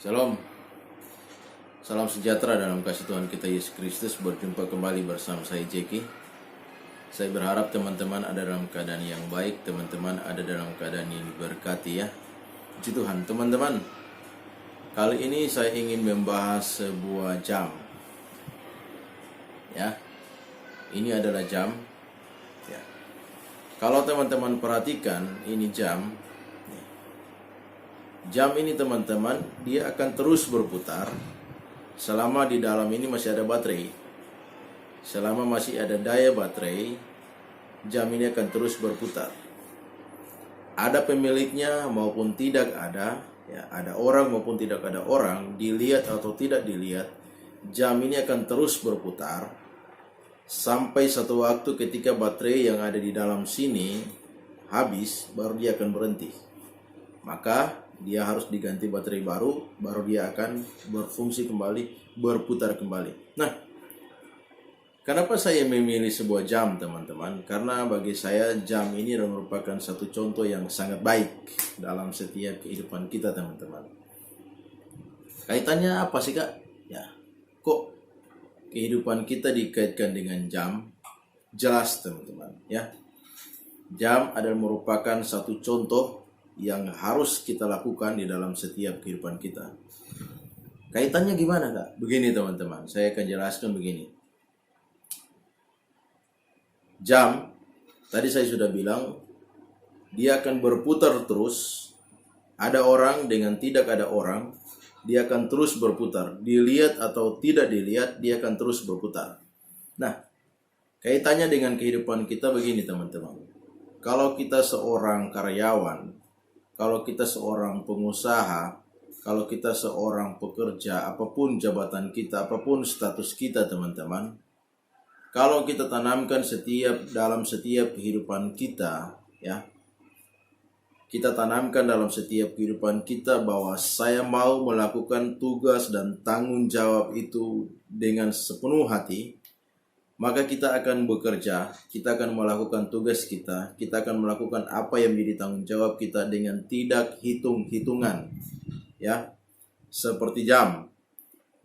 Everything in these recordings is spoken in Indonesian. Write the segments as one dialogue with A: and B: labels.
A: Shalom, salam sejahtera dalam kasih Tuhan kita Yesus Kristus. Berjumpa kembali bersama saya Jeki. Saya berharap teman-teman ada dalam keadaan yang baik, teman-teman ada dalam keadaan yang diberkati ya. Puji Tuhan, teman-teman. Kali ini saya ingin membahas sebuah jam. Ya. Ini adalah jam. Ya. Kalau teman-teman perhatikan, ini jam. Jam ini teman-teman, dia akan terus berputar selama di dalam ini masih ada baterai. Selama masih ada daya baterai, jam ini akan terus berputar. Ada pemiliknya maupun tidak ada, ya, ada orang maupun tidak ada orang, dilihat atau tidak dilihat, jam ini akan terus berputar sampai satu waktu ketika baterai yang ada di dalam sini habis, baru dia akan berhenti. Maka dia harus diganti baterai baru dia akan berfungsi kembali, berputar kembali. Nah, kenapa saya memilih sebuah jam teman-teman? Karena bagi saya jam ini merupakan satu contoh yang sangat baik dalam setiap kehidupan kita teman-teman. Kaitannya apa sih kak? Ya, kok kehidupan kita dikaitkan dengan jam? Jelas teman-teman ya. Jam adalah merupakan satu contoh yang harus kita lakukan di dalam setiap kehidupan kita. Kaitannya gimana kak? Begini teman-teman, saya akan jelaskan begini. Jam, tadi saya sudah bilang, dia akan berputar terus. Ada orang dengan tidak ada orang, dia akan terus berputar. Dilihat atau tidak dilihat, dia akan terus berputar. Nah, kaitannya dengan kehidupan kita begini teman-teman. Kalau kita seorang karyawan, kalau kita seorang pengusaha, kalau kita seorang pekerja, apapun jabatan kita, apapun status kita teman-teman, kalau kita tanamkan dalam setiap kehidupan kita, ya, kita tanamkan dalam setiap kehidupan kita bahwa saya mau melakukan tugas dan tanggung jawab itu dengan sepenuh hati, maka kita akan bekerja, kita akan melakukan tugas kita akan melakukan apa yang menjadi tanggung jawab kita dengan tidak hitung-hitungan. Ya, seperti jam,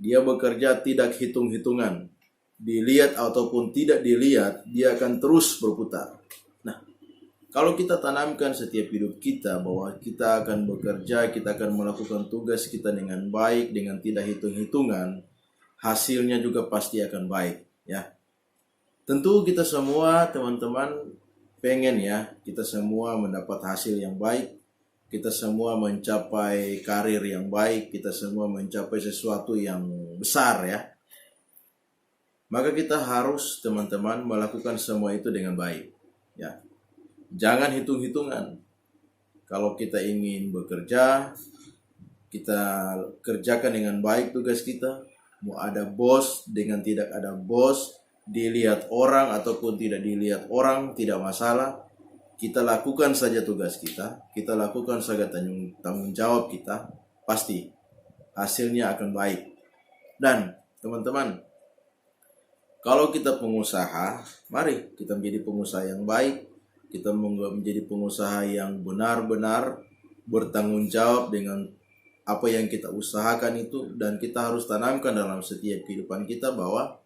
A: dia bekerja tidak hitung-hitungan. Dilihat ataupun tidak dilihat, dia akan terus berputar. Nah, kalau kita tanamkan setiap hidup kita bahwa kita akan bekerja, kita akan melakukan tugas kita dengan baik, dengan tidak hitung-hitungan, hasilnya juga pasti akan baik. Ya. Tentu kita semua teman-teman pengen ya, kita semua mendapat hasil yang baik, kita semua mencapai karir yang baik, kita semua mencapai sesuatu yang besar ya. Maka kita harus teman-teman melakukan semua itu dengan baik ya. Jangan hitung-hitungan. Kalau kita ingin bekerja, kita kerjakan dengan baik tugas kita. Mau ada bos dengan tidak ada bos, dilihat orang ataupun tidak dilihat orang, tidak masalah. Kita lakukan saja tugas kita lakukan saja tanggung jawab kita, pasti hasilnya akan baik. Dan teman-teman, kalau kita pengusaha, mari kita menjadi pengusaha yang baik, kita menjadi pengusaha yang benar-benar bertanggung jawab dengan apa yang kita usahakan itu, dan kita harus tanamkan dalam setiap kehidupan kita bahwa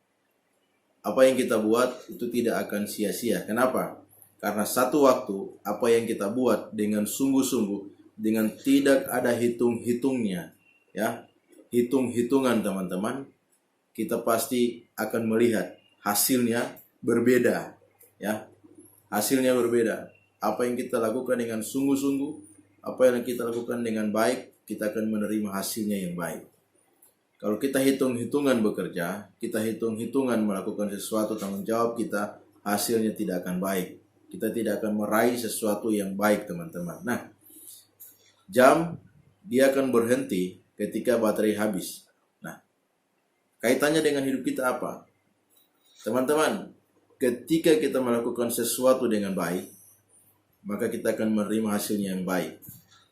A: apa yang kita buat itu tidak akan sia-sia. Kenapa? Karena satu waktu apa yang kita buat dengan sungguh-sungguh, dengan tidak ada hitung-hitungnya, ya, hitung-hitungan teman-teman, kita pasti akan melihat hasilnya berbeda, ya, hasilnya berbeda. Apa yang kita lakukan dengan sungguh-sungguh, apa yang kita lakukan dengan baik, kita akan menerima hasilnya yang baik. Kalau kita hitung-hitungan bekerja, kita hitung-hitungan melakukan sesuatu tanggung jawab kita, hasilnya tidak akan baik. Kita tidak akan meraih sesuatu yang baik teman-teman. Nah, jam dia akan berhenti ketika baterai habis. Nah, kaitannya dengan hidup kita apa? Teman-teman, ketika kita melakukan sesuatu dengan baik, maka kita akan menerima hasilnya yang baik.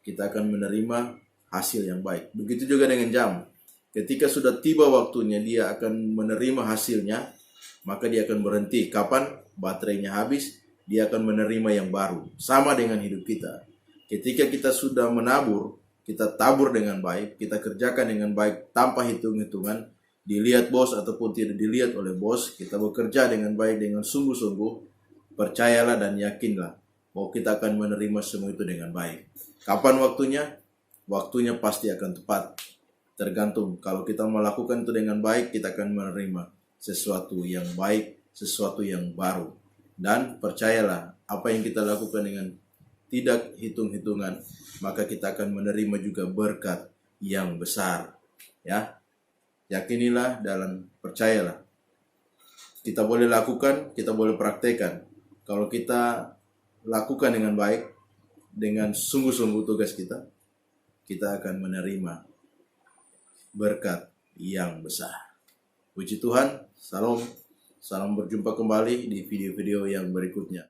A: Kita akan menerima hasil yang baik. Begitu juga dengan jam. Ketika sudah tiba waktunya dia akan menerima hasilnya, maka dia akan berhenti. Kapan baterainya habis, dia akan menerima yang baru. Sama dengan hidup kita. Ketika kita sudah menabur, kita tabur dengan baik, kita kerjakan dengan baik tanpa hitung-hitungan, dilihat bos ataupun tidak dilihat oleh bos, kita bekerja dengan baik, dengan sungguh-sungguh, percayalah dan yakinlah bahwa kita akan menerima semua itu dengan baik. Kapan waktunya? Waktunya pasti akan tepat. Tergantung, kalau kita melakukan itu dengan baik, kita akan menerima sesuatu yang baik, sesuatu yang baru. Dan percayalah, apa yang kita lakukan dengan tidak hitung-hitungan, maka kita akan menerima juga berkat yang besar. Ya, yakinilah dan percayalah. Kita boleh lakukan, kita boleh praktekkan. Kalau kita lakukan dengan baik, dengan sungguh-sungguh tugas kita akan menerima berkat yang besar. Puji Tuhan, salam berjumpa kembali di video-video yang berikutnya.